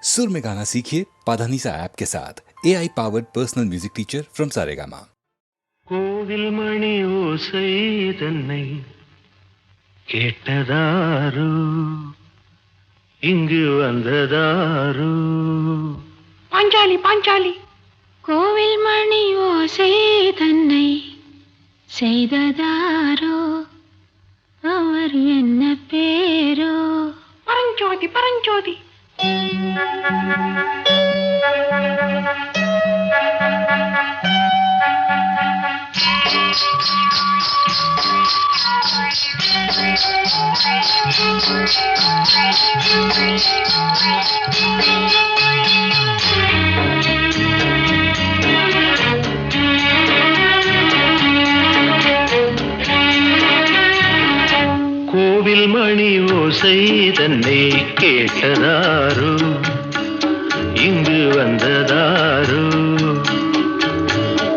सुर में गाना सीखिए पाधानीसा ऐप के साथ AI powered personal music teacher from Saregama. கோவில் மணி ஓசை தன்னை கேட்டதாரு இங்கு வந்ததாரு பாஞ்சாலி பாஞ்சாலி கோவில் மணி ஓசை தன்னை செய்ததாரோ அவர் என்ன பேரோ பரஞ்சோதி பரஞ்சோதி கோவில் மணி ஓசை தன்னை கேட்டதாரு இங்கு வந்ததாரு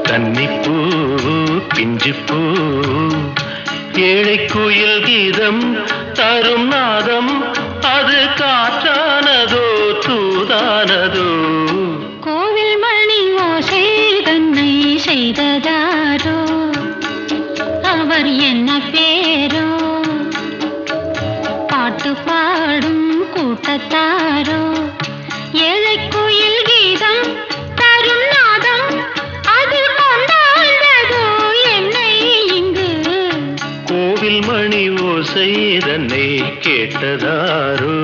கன்னிப்பூ பிஞ்சுப்பூ ஏழை குயில் கீதம் தரும் நாதம் அது காற்றானதோ தூதானதோ கோவில் மணி ஓசை தன்னை செய்ததாரோ அவர் என்ன பேரோ பாட்டு பாடும் கூட்டத்தாரோ ஏழை குயில் கீதம் தரும் நாதம் அது கொண்டாண்டதோ என்னை இங்கு கோவில் மணி ஓசை தன்னை கேட்டதாரோ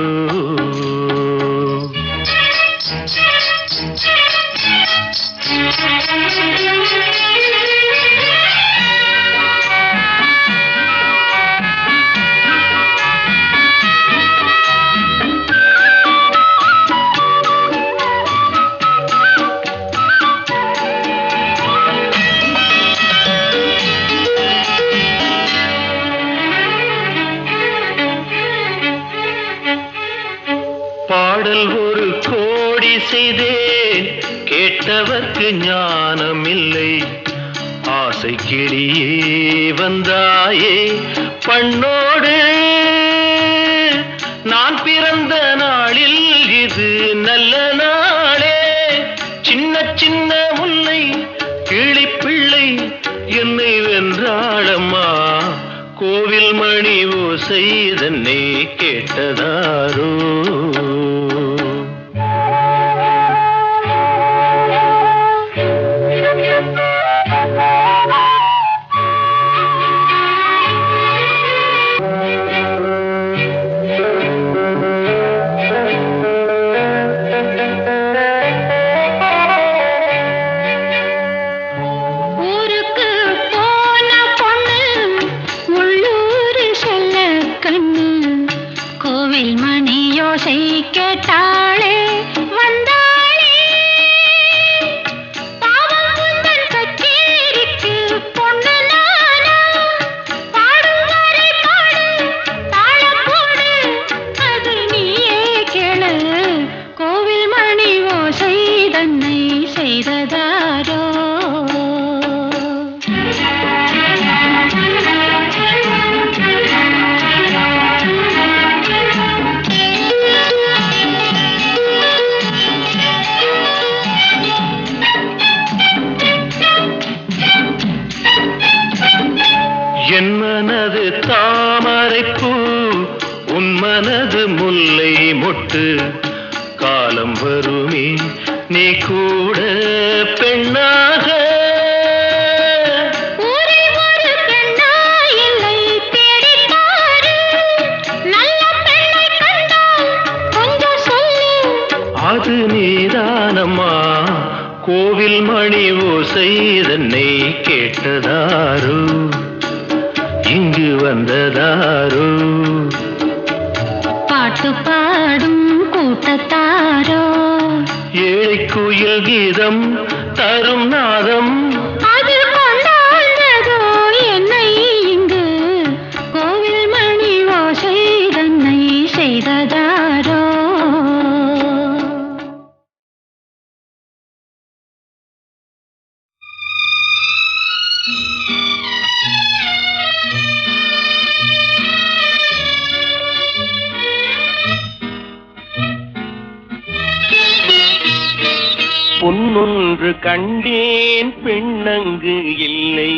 பாடல் ஒரு கோடி செய்தேன் கேட்டவர்க்கு ஞானம் இல்லை ஆசை கிளியே வந்தாயே பண்ணோடு நான் பிறந்த நாளில் இது நல்ல நாளே சின்ன சின்ன முல்லை கிளிப்பிள்ளை என்னை வென்றாளம்மா கோவில் மணி ஓசை தன்னை கேட்டதாரோ ஊருக்கு போன பொண்ணு உள்ளூர் செல்ல கண்ணு கோவில் மணி யோசை கேட்டாளே வந்தாளே பாவம் உந்தன் கச்சேரிக்கு பொண்ணு நானா பாடும் வரை பாடு தாளம் போடு அது நீயே கேளு கோவில் மணி ஓசை தன்னை செய்ததாரோ என் மனது தாமரைப்பூ உன் மனது முல்லை மொட்டு காலம் வருமே நீ கூட பெண்ணாக ஊரை ஒரு பெண்ணா இல்லை தேடிப் பாரு நல்ல பெண்ணை கண்டால் கொஞ்சம் சொல்லு அது நீதானம்மா கோவில் மணி ஓசை தன்னை கேட்டதாரு இங்கு வந்ததாரு பாட்டு பாடும் கூட்டத்தாரோ ஏழை குயில் கீதம் தரும் நாதம் அது கொண்டாண்டதோ என்னை இங்கு கோவில் மணி ஓசை தன்னை செய்ததாரோ பொன்னொன்று கண்டேன் பெண்ணங்கு இல்லை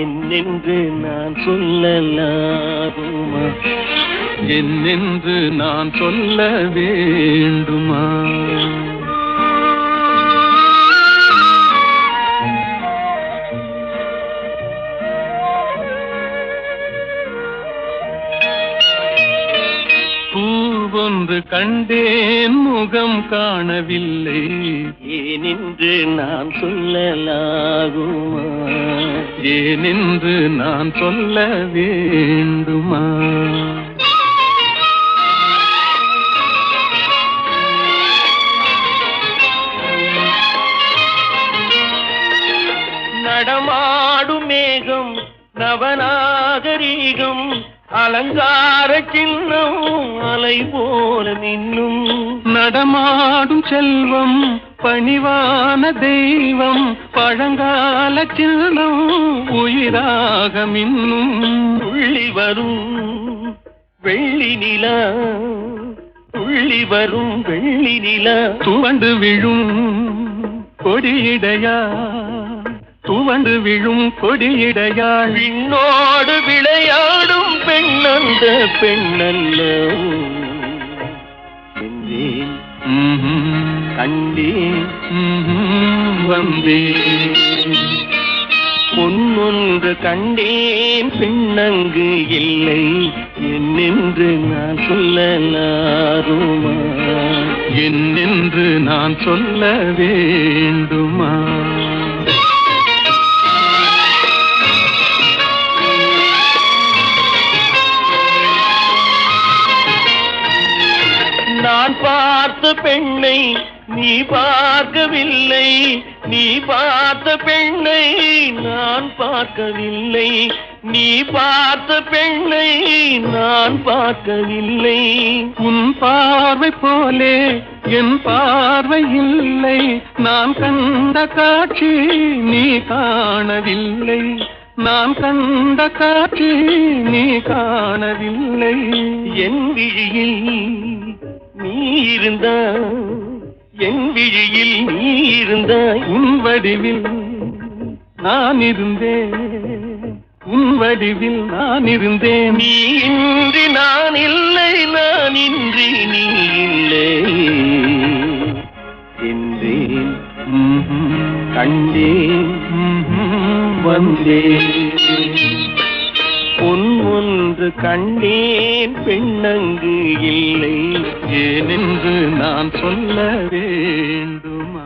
என்னென்று நான் சொல்லலாகுமா என்னென்று நான் சொல்ல வேண்டுமா பூவொன்று கண்டேன் முகம் காணவில்லை ஏனென்று நான் சொல்லலாகுமா ஏனென்று நான் சொல்ல வேண்டுமா நடமாடும் மேகம் நவநாகரீகம் அலங்கார சின்னம் அலை போல நின்னும் நடமாடும் செல்வம் பணிவான தெய்வம் பழங்கால சின்னம் உயிராக மின்னும் துள்ளி வரும் வெள்ளி நிலா துள்ளி வரும் வெள்ளி நிலா துவண்டு விழும் கொடியிடையா துவண்டு விழும் கொடியிடையாள் விண்ணோடு விளையாடும் பெண்ணந்த பெண்ணல்ல என்றேன் கண்டேன் வந்தேன் பொன்னொன்று கண்டேன் பெண்ணங்கு இல்லை என்னென்று நான் சொல்லலாருமா என்னென்று நான் சொல்ல வேண்டுமா நான் பார்த்த பெண்ணை நீ பார்க்கவில்லை நீ பார்த்த பெண்ணை நான் பார்க்கவில்லை நீ பார்த்த பெண்ணை நான் பார்க்கவில்லை உன் பார்வை போலே என் பார்வை இல்லை நான் கண்ட காட்சி நீ காணவில்லை நான் கண்ட காட்சி நீ காணவில்லை என் விழியில் நீ இருந்தாய் என் விழியில் நீ இருந்தாய் உன் வடிவில் நான் இருந்தேன் உன் வடிவில் நான் இருந்தேன் நீ இன்றி நான் இல்லை நான் இன்றி நீ இல்லை என்றேன் கண்டேன் வந்தேன் பொன் ஒன்று கண்டேன் பெண்ணங்கு இல்லை ஏனென்று நான் சொல்ல வேண்டுமா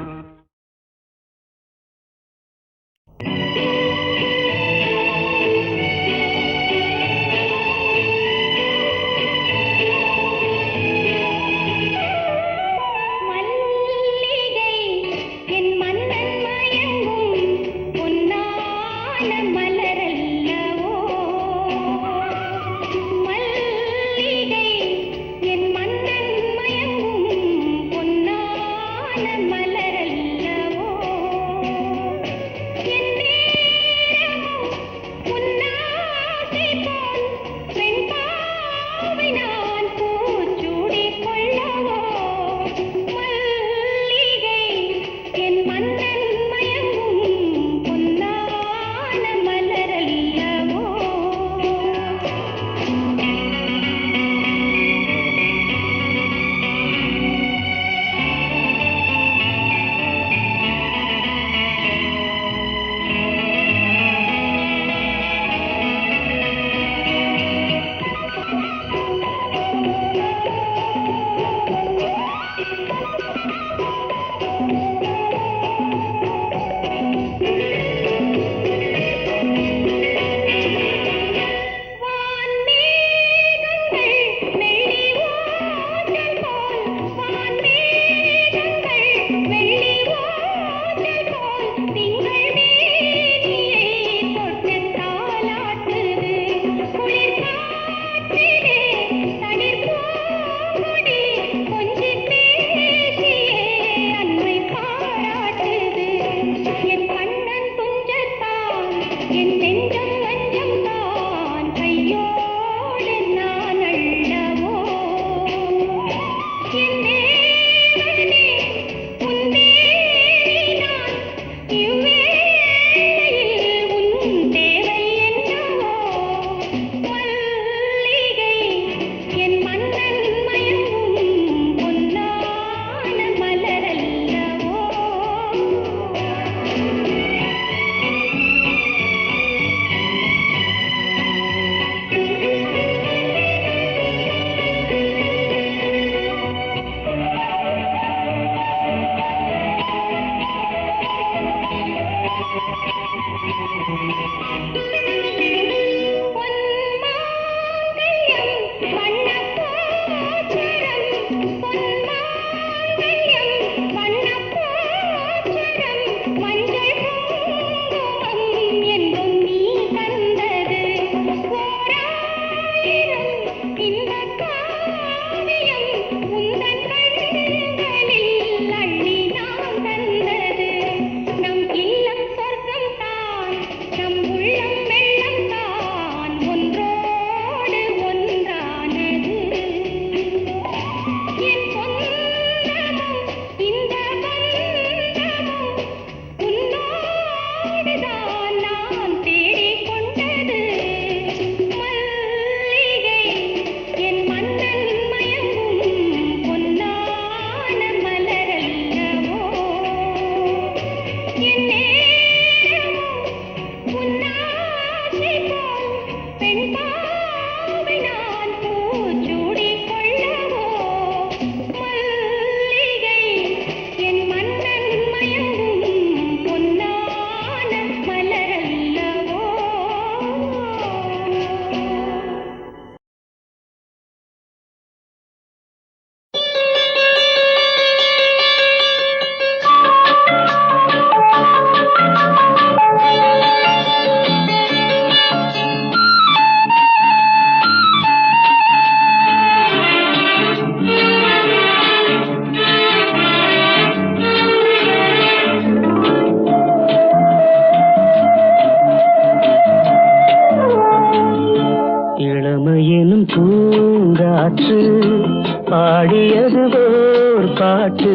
பாட்டு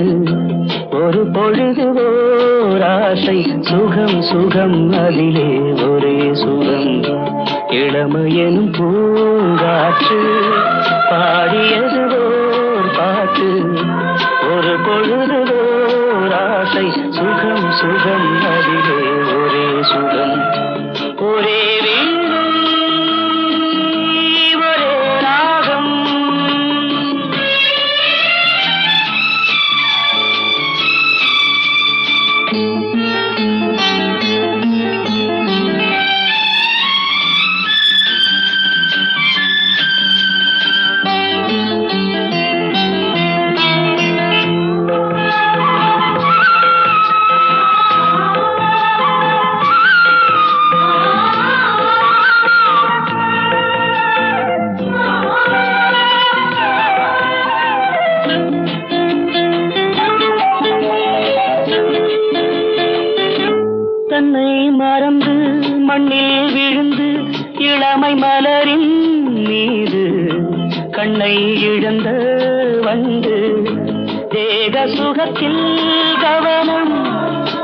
ஒரு பொழுது ஓர் ஆசை சுகம் சுகம் அதிலே ஒரே சுகம் இளமையெனும் பூங்காற்று பாடியது ஓர் பாட்டு ஒரு பொழுது ஓர் ஆசை சுகம் சுகம் அதிலே ஒரே சுகம் ஒரே வீணை ஒரே ராகம் தன்னை மறந்து மண்ணில் விழுந்து இளமை மலரின் மீது கண்ணை இழந்த வந்து தேக சுகத்தில் கவனம்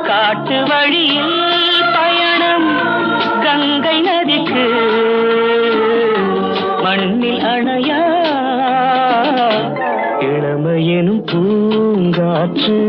காட்டு வழியில் பயணம் கங்கை நதிக்கு மண்ணில் அணையா இளமையெனும் பூங்காற்று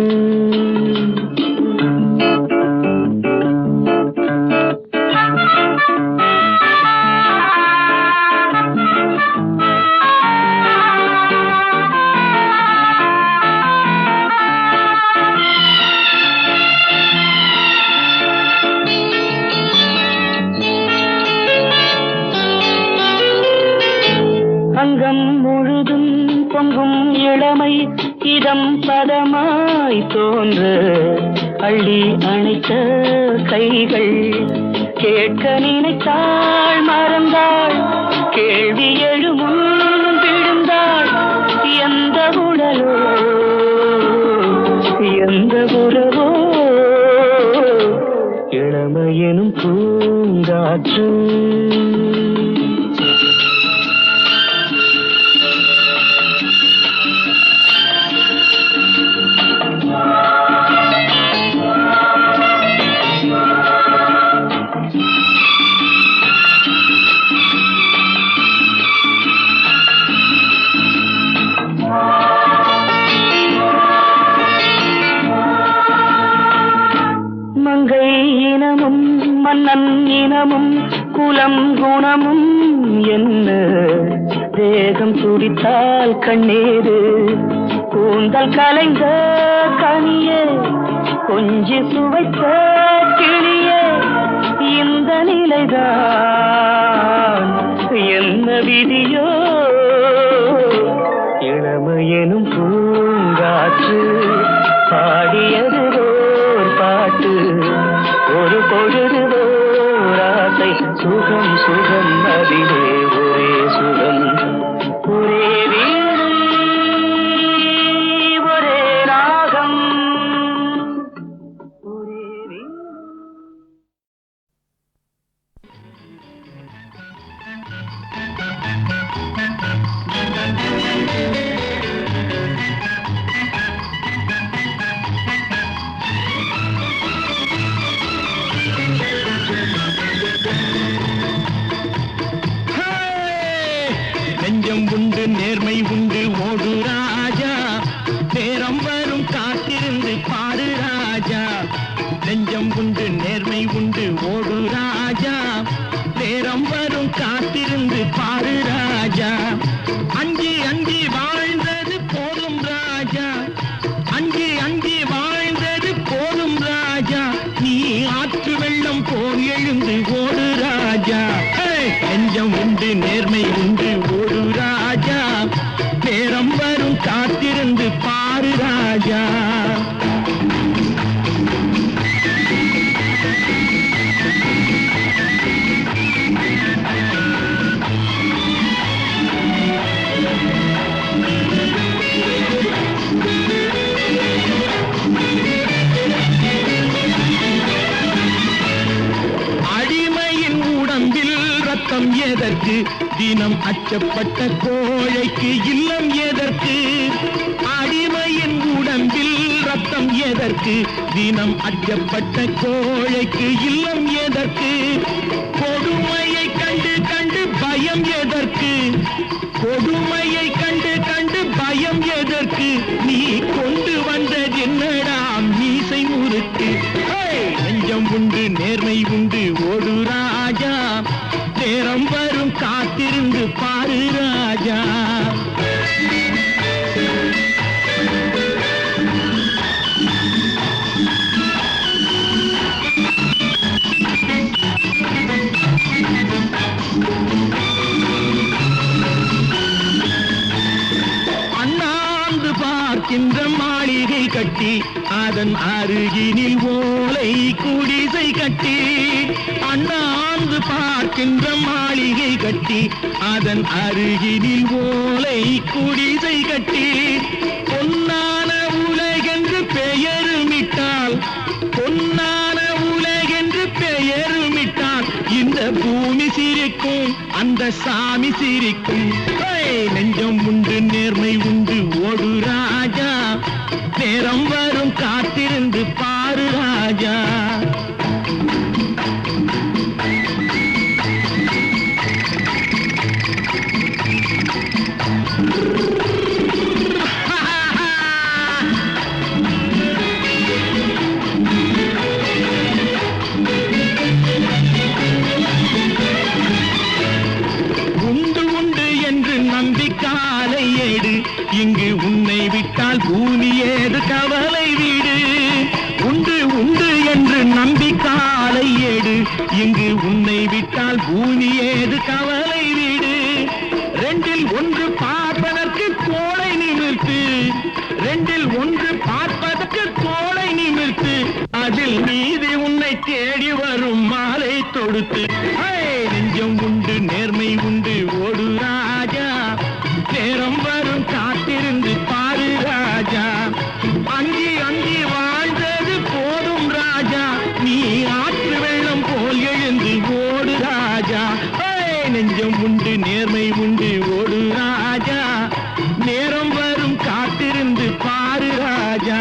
அங்கம் முழுதும் பொங்கும் இளமை இதம் பதமாய் தோன்ற அள்ளி அணைத்த கைகள் கேட்க நினைத்தாள் மறந்தாள் கேள்வி எழுமுன் விழுந்தாள் எந்த உடலோ எந்த உறவோ இளமையெனும் பூங்காற்று மங்கை இனமும் மன்னன் இனமும் குலம் குணமும் என்ன தேகம் துடித்தால் கண்ணீரு கூந்தல் கலைந்த கனியே கொஞ்சி சுவைத்த கிளியே இந்த நிலைதான் என்ன விதியோ இளமையெனும் பூங்காற்று பாடியது ஓர் பாட்டு ஒரு பொழுது ஓர் ஆசை சுகம் சுகம் அதிலே ஒரே சுகம் ஒரே வீணை ஒரே ராகம் ஒரே வீணை. நெஞ்சம் உண்டு நேர்மை உண்டு ஓடு ராஜா நேரம் வரும் காத்திருந்து பாரு ராஜா நெஞ்சம் உண்டு நேர்மை உண்டு ஓடு ராஜா நேரம் வரும் காத்திருந்து பாரு ராஜா அஞ்சி அஞ்சி வாழ்ந்தது போதும் ராஜா அஞ்சி அஞ்சி வாழ்ந்தது போதும் ராஜா நீ ஆற்று வெள்ளம் போல் எழுந்து ஓடு ராஜா நெஞ்சம் உண்டு நேர்மை உண்டு ஓடு ராஜா நேரம் வரும் காத்திருந்து பாரு ராஜா ரத்தம் எதற்கு தினம் அச்சப்பட்ட கோழைக்கு இல்லம் எதற்கு அடிமையின் உடம்பில் ரத்தம் எதற்கு தினம் அச்சப்பட்ட கோழைக்கு இல்லம் எதற்கு கொடுமையை கண்டு கண்டு பயம் எதற்கு கொடுமையை கண்டு கண்டு பயம் எதற்கு நீ கொண்டு வந்தது என்னடா மீசை முறுக்கு நெஞ்சம் உண்டு நேர்மை உண்டு ஓடு ராஜா நேரம் வரும் காத்திருந்து பாரு ராஜா பார்க்கின்ற மாளிகை கட்டி அதன் அருகினில் ஓலை குடிசை கட்டி அண்ணாந்து பார்க்கின்ற மாளிகை கட்டி அதன் அருகினில் ஓலை குடிசை கட்டி பொன்னான உலகென்று பெயருமிட்டால் பொன்னான உலகென்று பெயருமிட்டால் இந்த பூமி சிரிக்கும் அந்த சாமி சிரிக்கும் நெஞ்சம் உண்டு நேர்மை உண்டு ஓடு ராஜா நேரம் வரும் காத்திருந்து பாரு ராஜா நம்பிக்காலை ஏடு இங்கு உன்னை விட்டால் பூமி ஏது கவலை வீடு உண்டு உண்டு என்று நம்பிக்காலை ஏடு இங்கு உன்னை விட்டால் பூமி ஏது கவலை வீடு ரெண்டில் ஒன்று பார்ப்பதற்கு கோளை நிமிர்த்து ரெண்டில் ஒன்று பார்ப்பதற்கு கோளை நிமிர்த்து அதில் மீது உன்னை தேடி வரும் மாலை தொடுத்து நெஞ்சம் உண்டு நேர்மை உண்டு ஓடு ராஜா நேரம் வரும் காத்திருந்து பாரு ராஜா அங்கி அங்கி வாழ்ந்தது போதும் ராஜா நீ ஆற்று வெள்ளம் போல் எழுந்து ஓடு ராஜா நெஞ்சம் உண்டு நேர்மை உண்டு ஓடு ராஜா நேரம் வரும் காத்திருந்து பாரு ராஜா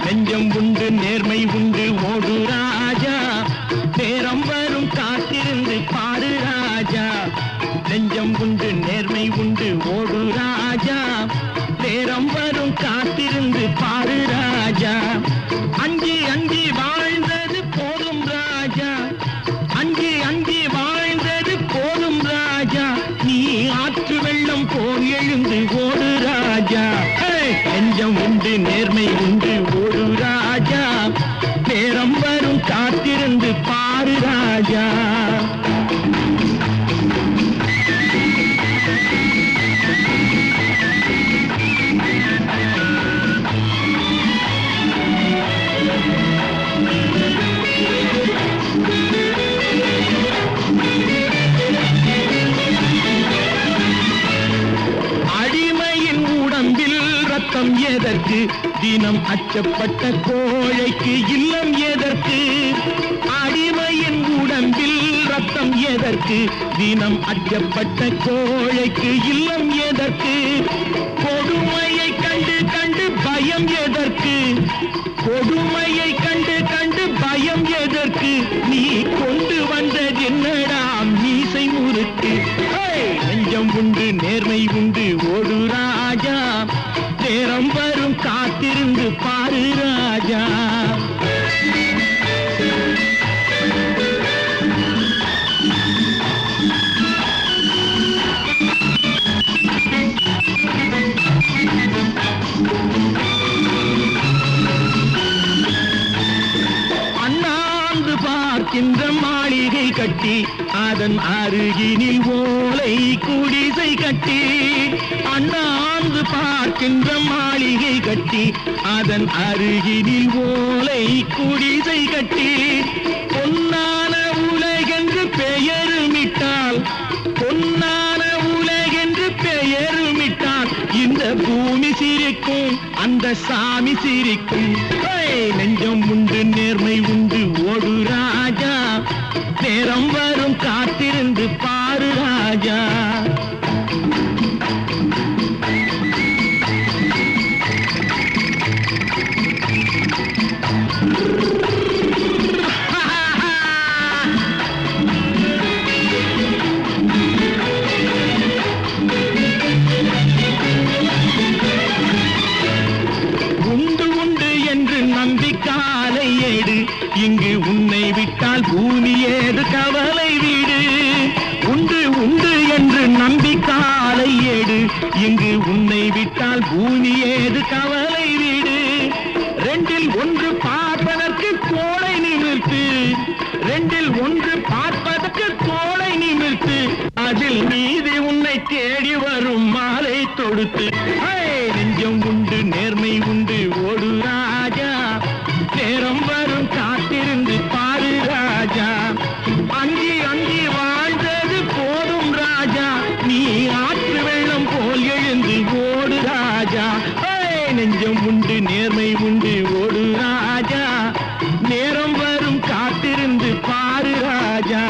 நெஞ்சம் உண்டு நேர்மை உண்டு ஓடு ராஜா நேரம் வரும் காத்திருந்து பாரு ராஜா நெஞ்சம் உண்டு நேர்மை உண்டு ஓடு ராஜா நேரம் வரும் காத்திருந்து பாரு ராஜா அஞ்சி அஞ்சி வாழ்ந்தது போதும் ராஜா அஞ்சி அஞ்சி வாழ்ந்தது போதும் ராஜா நீ ஆற்று வெள்ளம் போல் எழுந்து ஓடு ராஜா நெஞ்சம் உண்டு நேர்மை உண்டு ஓடு ராஜா நேரம் வரும் காத்திருந்து பாரு ராஜா அடிமையின் உடம்பில் ரத்தம் எதற்கு தினம் அச்சப்பட்ட கோழைக்கு இல்லம் எதற்கு அடிமையின் உடம்பில் ரத்தம் எதற்கு தினம் அச்சப்பட்ட கோழைக்கு இல்லம் எதற்கு கொடுமையை கண்டு கண்டு பயம் எதற்கு கொடுமையை கண்டு கண்டு பயம் எதற்கு நீ கொண்டு வந்தது என்னடா மீசை முறுக்கு நெஞ்சம் உண்டு நேர்மை உண்டு ஓடு ராஜா நேரம் வரும் காத்திருந்து பாரு ராஜா அண்ணாந்து பார்க்கின்ற மாளிகை கட்டி அதன் அருகினில் ஓலை குடிசை கட்டி அண்ணாந்து பார்க்கின்ற மாளிகை கட்டி அதன் அருகினில் ஓலை குடிசை கட்டி பொன்னான உலகென்று பெயருமிட்டார் அந்த சாமி சிரிக்கும். நெஞ்சம் உண்டு நேர்மை உண்டு ஓடு ராஜா, நேரம் வரும் காத்திருந்து பாரு ராஜா. இங்கு உன்னை விட்டால் பூமி ஏது கவலை வீடு. உண்டு உண்டு என்று நம்பி காலை ஏடு, இங்கு உன்னை விட்டால் பூமி ஏது கவலை வீடு. ரெண்டில் ஒன்று பார்ப்பதற்கு கோளை நிமிர்த்து, ரெண்டில் ஒன்று பார்ப்பதற்கு கோளை நிமிர்த்து, அதில் நீதி உன்னை தேடி வரும் மாலை தொடுத்து. நெஞ்சம் உண்டு நேர்மை உண்டு ஓடு ராஜா, நேரம் வரும் காத்திருந்து பாரு ராஜா. அங்கி அங்கி வாழ்ந்தது போதும் ராஜா, நீ ஆற்று வெள்ளம் போல் எழுந்து ஓடு ராஜா. நெஞ்சம் உண்டு நேர்மை உண்டு ஓடு ராஜா, நேரம் வரும் காத்திருந்து பாரு ராஜா.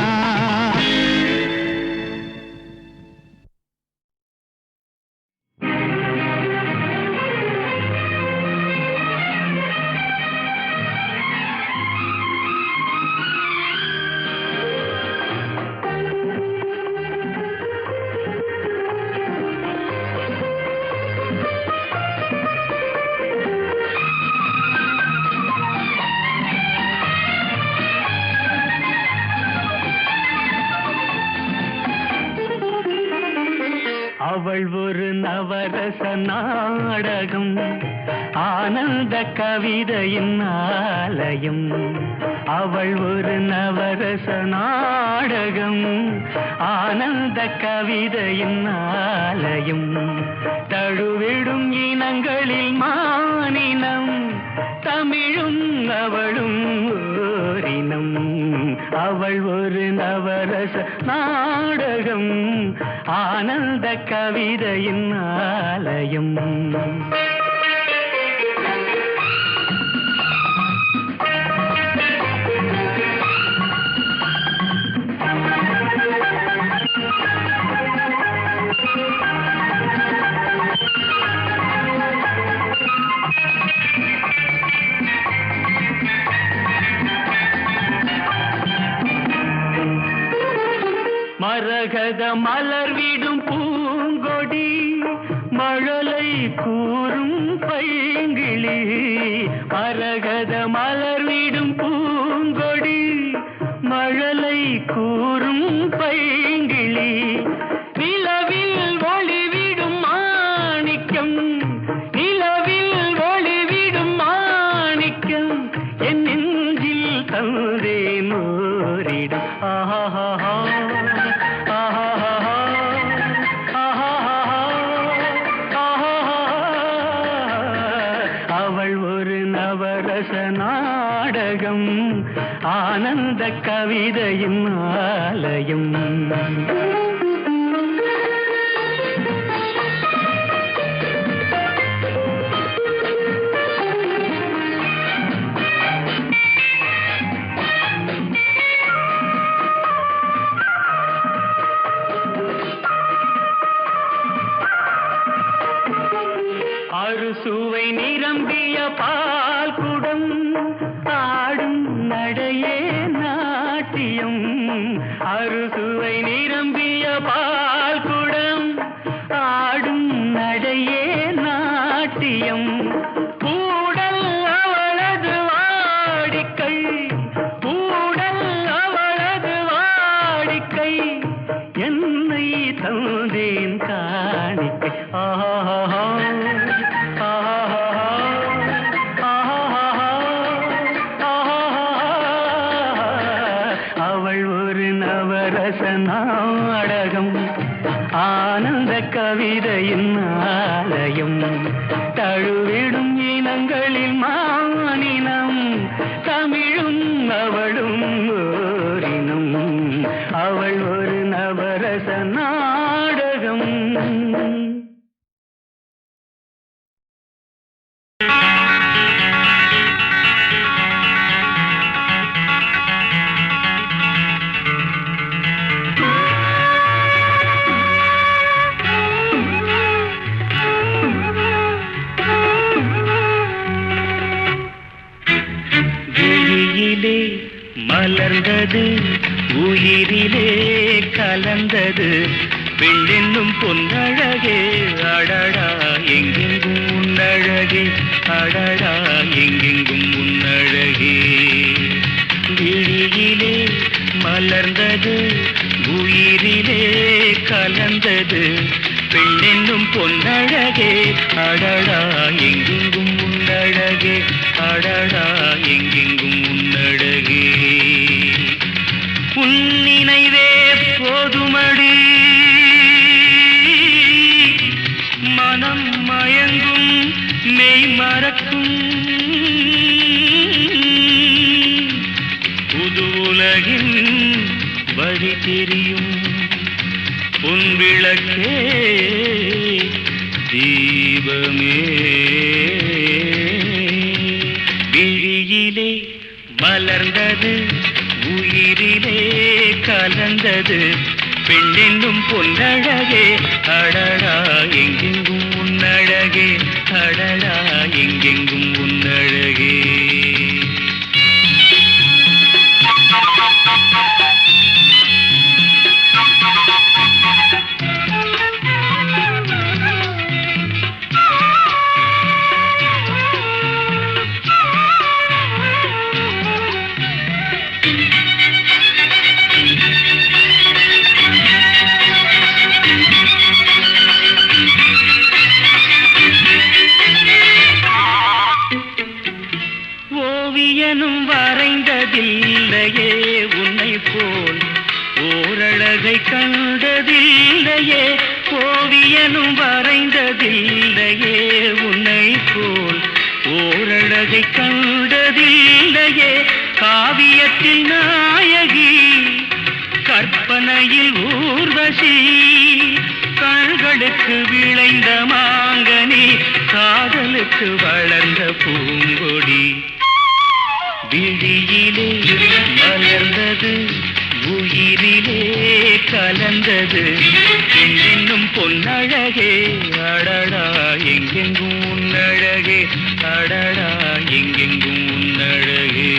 அவள் ஒரு நவரச நாடகம், ஆனந்த கவிதையின் ஆலயம். அவள் ஒரு நவரச நாடகம், ஆனந்த கவிதையின் ஆலயம். தழுவிடும் இனங்களில் மானினம், தமிழும் அவளும் ஓரினம். அவள் ஒரு நவரச நாடகம், ஆனந்த கவிதையின் ஆலயம். மரகத மலர் விடும் பூங்கொடி, மழலை கூறும் பைங்கிளி. மரகத மலர் விடும் பூங்கொடி, மழலை கூறும் பைங்கிளி. நிலவில் ஒளிவிடும் மாணிக்கம், நிலவில் ஒளிவிடும் மாணிக்கம், என் நெஞ்சில் தந்தேன் ஓரிடம். ஆஹா நாடகம், ஆனந்த கவிதையின் ஆலயம். அறுசுவை நிரம்பிய பால் குடம், ஆடும் நடையே நாட்டியம். அறுசுவை நிரம்பிய பால் குடம், ஆடும் நடையே நாட்டியம். கூடல் அவளது வாடிக்கை, கூடல் அவளது வாடிக்கை, என்னை தந்தேன் காணிக்கை. ஆஹா நவரச நாடகம், ஆனந்த கவிதையின் ஆலயம். தழுவிடும் இனங்களில் மானினம், தமிழும் அவளும் ஓரினம். அவள் ஒரு நவரச நாடகம். மலர்ந்தது உயிரிலே கலந்தது வெள்ளென்னும் பொன்னழகே அடடா எங்கெங்கும் உன்னழகே அடடா எங்கெங்கும் உன்னழகே விழியிலே மலர்ந்தது உயிரிலே கலந்தது பெண்ணென்னும் பொன்னழகே அடடா எங்கெங்கும் உன்னழகே அடடா எங்கெங்கும் உன்னழகே உன் நினைவே போதுமடி மனம் மயங்கும் மெய் மறக்கும் புது உலகின் வழி தெரியும் உன் விளக்கே தீபமே விழியிலே மலர்ந்தது உயிரிலே கலந்தது பெண்ணென்னும் பொன்னழகே அடடா எங்கெங்கும் உன்னழகே அடடா எங்கெங்கும் உன்னழகே ஓவியனும் வரைந்ததில்லையே உன்னை போல் ஓரழகை கண்டதில்லையே ஓவியனும் வரைந்ததில்லையே உன்னை போல் ஓரழகை கண்டதில்லையே காவியத்தில் நாயகி கற்பனையில் ஊர்வசி கண்களுக்கு விளைந்த மாங்கனி காதலுக்கு வளர்ந்த பூங்கொடி விழியிலே மலர்ந்தது உயிரிலே கலந்தது பெண்ணென்னும் பொன்னழகே அடடா எங்கெங்கும் உன்னழகே அடடா எங்கெங்கும் உன்னழகே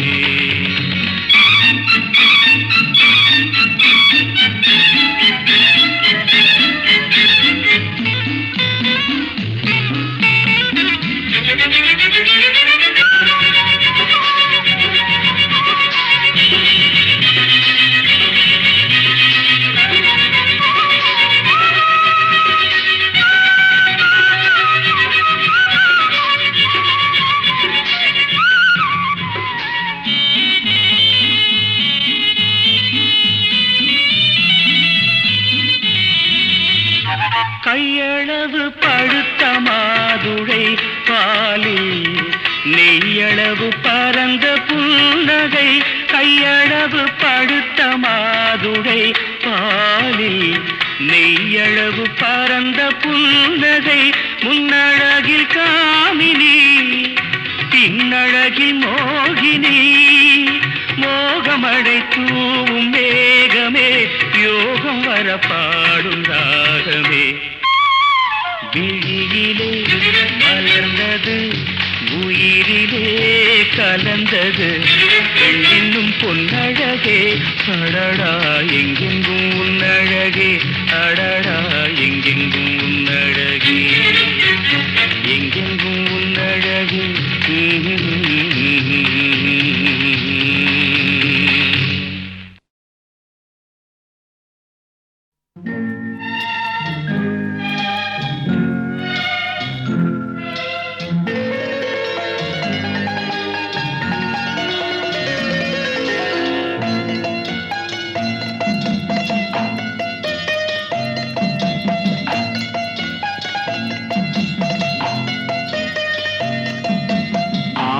கையளவு பழுத்த மாதுளை பாலில் நெய்யளவு பரந்த புன்னகை கையளவு பழுத்த மாதுளை பாலில் நெய்யளவு பரந்த புன்னகை முன்னழகில் காமினி பின்னழகில் மோகினி மோகமடை தூவும் மேகமே யோகம் வர பாடும் ராகமே விழியிலே மலர்ந்தது உயிரிலே கலந்தது பெண்ணின்னும் பொன்னழகே அடடா எங்கெங்கும் உன்னழகே அடடா எங்கெங்கும் உன்னழகே எங்கெங்கும் உன்னழகே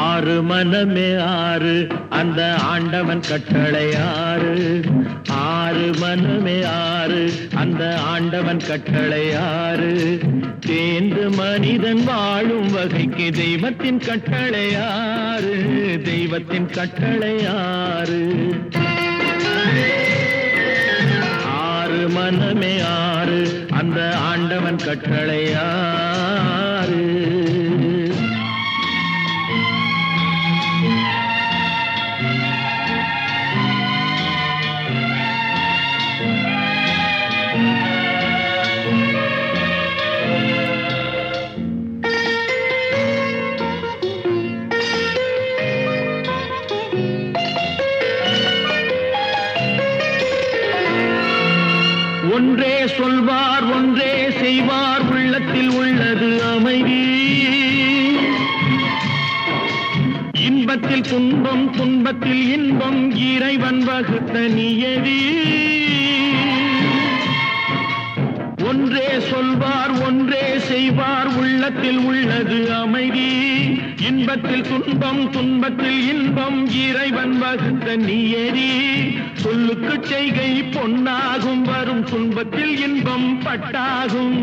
ஆறு மனமே ஆறு அந்த ஆண்டவன் கட்டளை ஆறு ஆறு மனமே ஆறு அந்த ஆண்டவன் கட்டளை ஆறு தேர்ந்து மனிதன் வாழும் வகைக்கு தெய்வத்தின் கட்டளை ஆறு தெய்வத்தின் கட்டளை ஆறு ஆறு மனமே ஆறு அந்த ஆண்டவன் கட்டளை ஆறு ஒன்றே சொல்வார் ஒன்றே செய்வார் உள்ளத்தில் உள்ளது அமைதி இன்பத்தில் துன்பம் துன்பத்தில் இன்பம் இறைவன் வகுத்த நியதி ஒன்றே சொல்வார் ஒன்றே செய்வார் உள்ளத்தில் உள்ளது அமைதி இன்பத்தில் துன்பம் துன்பத்தில் இன்பம் இறைவன் வகுத்த நியதி சொல்லுக்கு செய்கை பொன்னாகும் வரும் துன்பத்தில் இன்பம் பட்டாகும்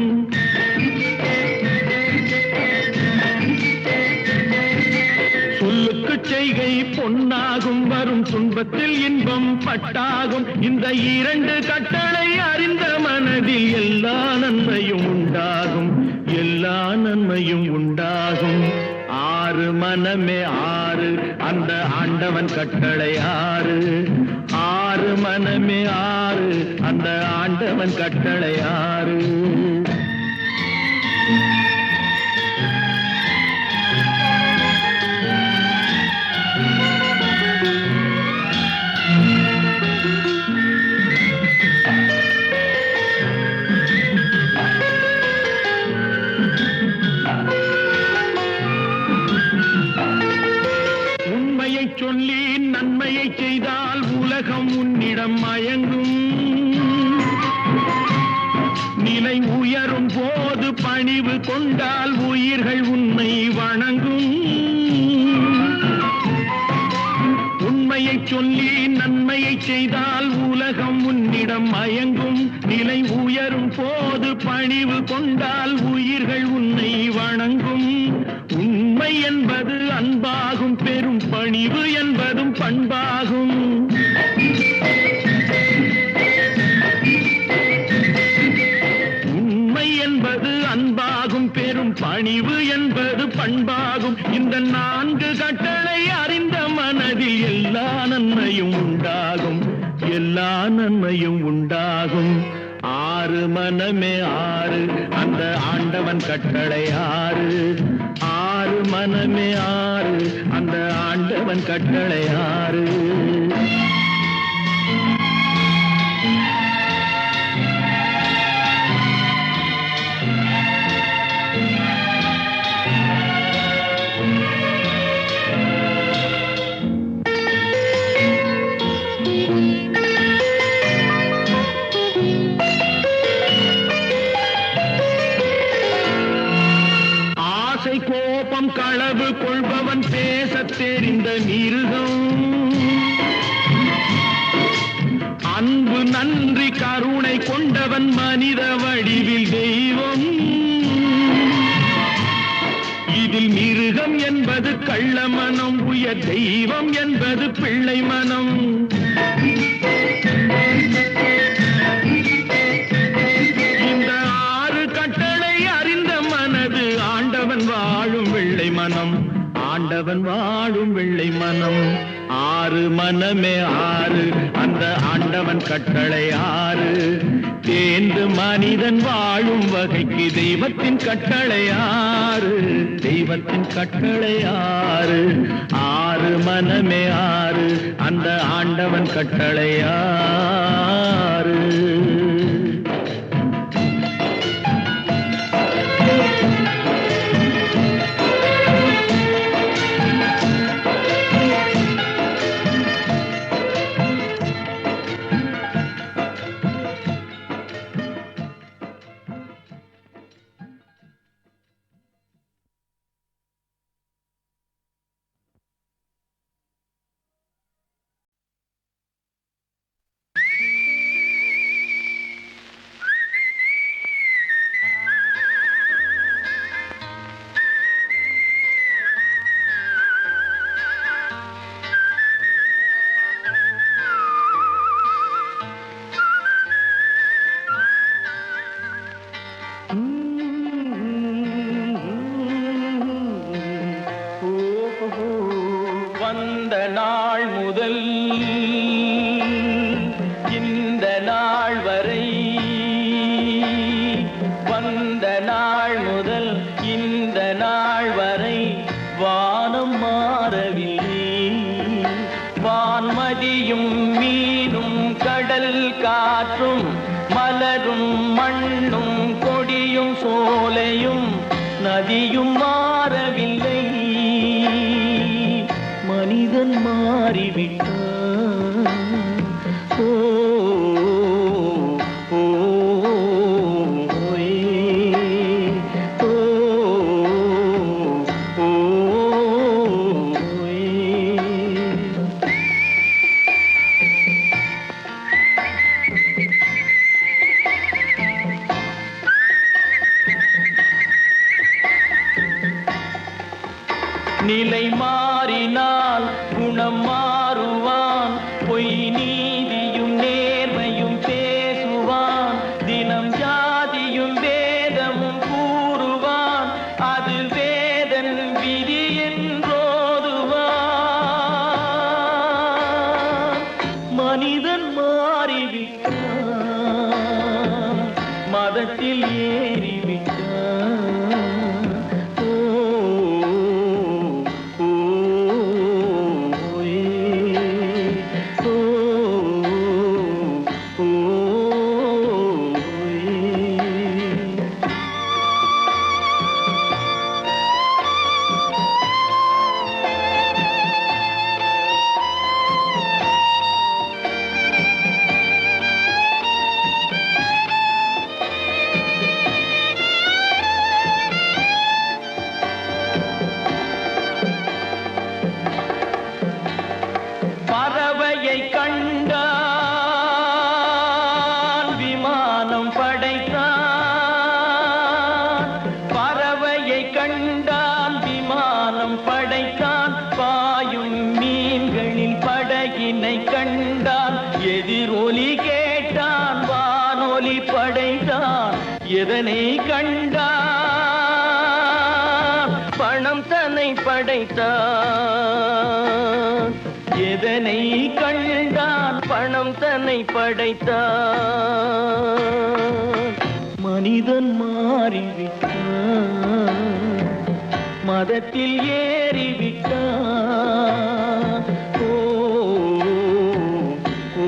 சொல்லுக்கு செய்கை பொன்னாகும் வரும் துன்பத்தில் இன்பம் பட்டாகும் இந்த இரண்டு கட்டளை அறிந்த மனதில் எல்லா நன்மையும் உண்டாகும் எல்லா நன்மையும் உண்டாகும் ஆறு மனமே ஆறு அந்த ஆண்டவன் கட்டளை ஆறு ஆறு மனமே ஆறு அந்த ஆண்டவன் கட்டளை ஆறு சொல்லி நன்மையை செய்தால் உலகம் உன்னிடம் மயங்கும் நிலை உயரும் போது பணிவு கொண்டால் உயிர்கள் உன்னை வணங்கும் உண்மையை சொல்லி நன்மையை செய்தால் உலகம் உன்னிடம் மயங்கும் நிலை உயரும் போது பணிவு கொண்டால் உயிர்கள் உன்னை வணங்கும் உண்மை என்பது அன்பாகும் பெரும் பணிவு என்பதும் பண்பாகும் உண்மை என்பது அன்பாகும் பெரும் பணிவு என்பது பண்பாகும் இந்த நான்கு கட்டளை அறிந்த மனதில் எல்லா நன்மையும் உண்டாகும் எல்லா நன்மையும் உண்டாகும் ஆறு மனமே ஆறு அந்த ஆண்டவன் கட்டளை ஆறு ஆறு மனமே ஆறு அந்த ஆண்டவன் கட்டளை ஆறு கோபம் களவு கொள்பவன் பேசத் தெரிந்த மிருகம் அன்பு நன்றி கருணை கொண்டவன் மனித வடிவில் தெய்வம் இதில் மிருகம் என்பது கள்ள மனம் உயர் தெய்வம் என்பது பிள்ளை மனம் இந்த ஆறு கட்டளை அறிந்த மனது ஆண்டவன் வாழும் வெள்ளை மனம் ஆண்டவன் வாழும் வெள்ளை மனம் ஆறு மனமே ஆறு அந்த ஆண்டவன் கட்டளை ஆறு தேர்ந்து மனிதன் வாழும் வகைக்கு தெய்வத்தின் கட்டளை ஆறு தெய்வத்தின் கட்டளை ஆறு ஆறு மனமே ஆறு அந்த ஆண்டவன் கட்டளை ஆறு வந்த நாள் முதல் இந்த நாள் வரை வந்த நாள் முதல் இந்த நாள் வரை வானம் மாறவில்லை வான்மதியும் மீனும் கடல் காற்றும் மலர் மலரும் மண்ணும் கொடியும் சோலையும் நதியும் மாறவில்லை, மனிதன் மாறிவிட்டான். ஓ ஓ ஓ நிலை மாறினால் குணம் மாறுவான், பொய் நீதியும் நேர்மையும் பேசுவான், தினம் ஜாதியும் வேதமும் கூறுவான், அது வேதன் விதி என்றோதுவான். மனிதன் மாறிவிட்டான், மதத்தில் ஏறிவிட்டான். பறவையை கண்டான் விமானம் படைத்தான், பறவையை கண்டான் விமானம் படைத்தான், பாயும் மீன்களில் படகினை கண்டான், எதிரொலி கேட்டான் வானொலி படைத்தான். எதனை கண்டான்? பணம் தன்னை படைத்தான். எதனை கண்டான்? பணம் தன்னை படைத்தான். மனிதன் மாறிவிட்டான், மதத்தில் ஏறிவிட்டான். ஓ ஓ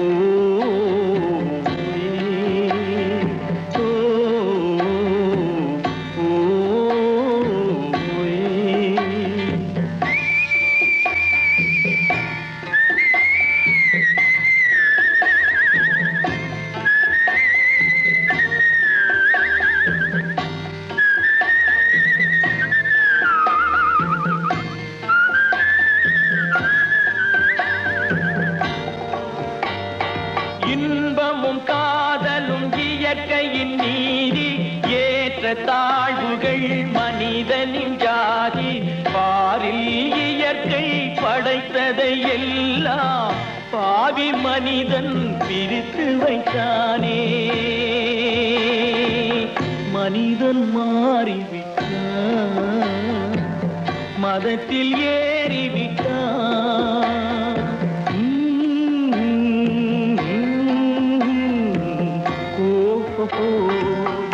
இன்பமும் காதலும் இயற்கையின் நீதி, ஏற்ற தாழ்வுகள் மனிதனின் ஜாதி. பாரில் இயற்கை படைத்ததை எல்லாம் பாவி மனிதன் பிரித்து வைத்தானே. மனிதன் மாறிவிட்டான், மதத்தில் ஏறிவிட்டான்.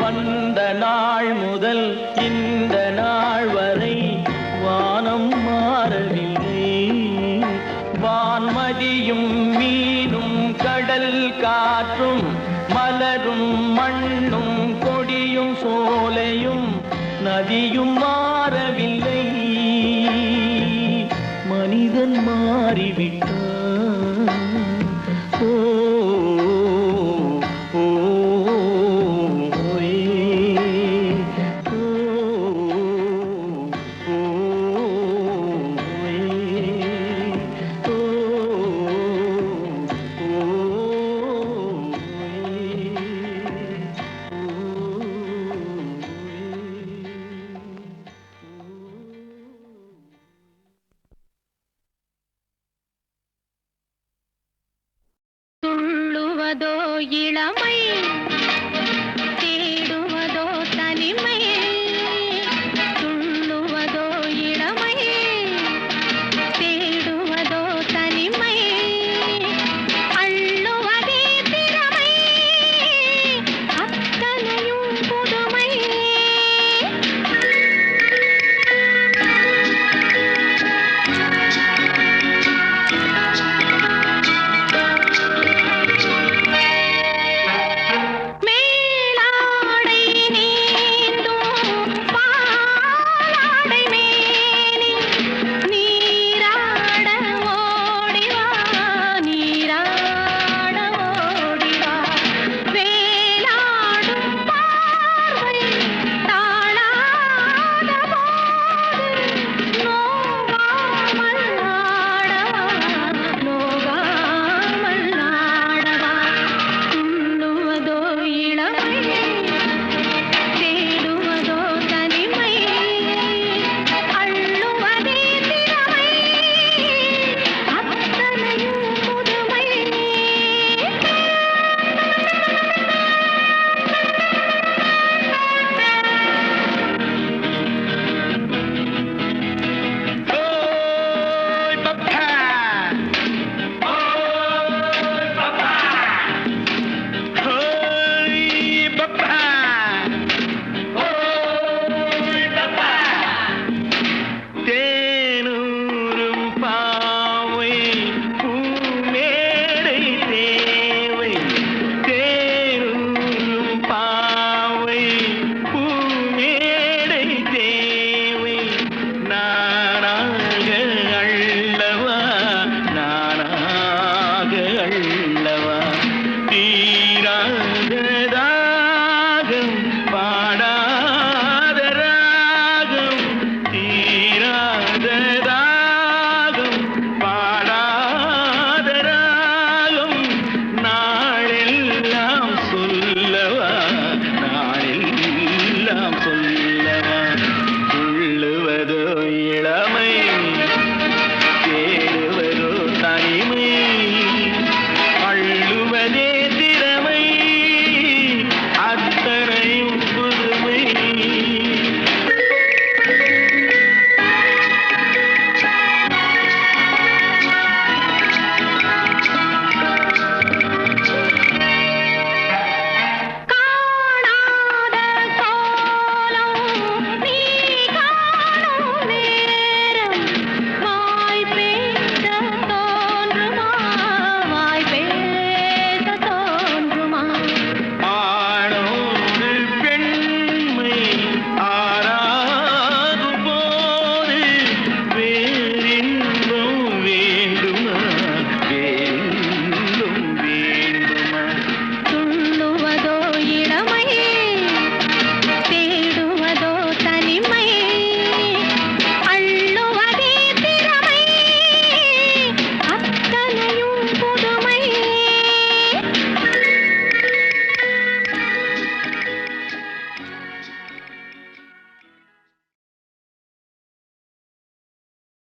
வந்த நாள் முதல் இந்த நாள் வரை வானம் மாறவில்லை, வான்மதியும் மீனும் கடல் காற்றும் மலரும் மண்ணும் கொடியும் சோலையும் நதியும் மாறவில்லை, மனிதன் மாறிவிட்டான். ஓ துள்ளுவதோ இளமை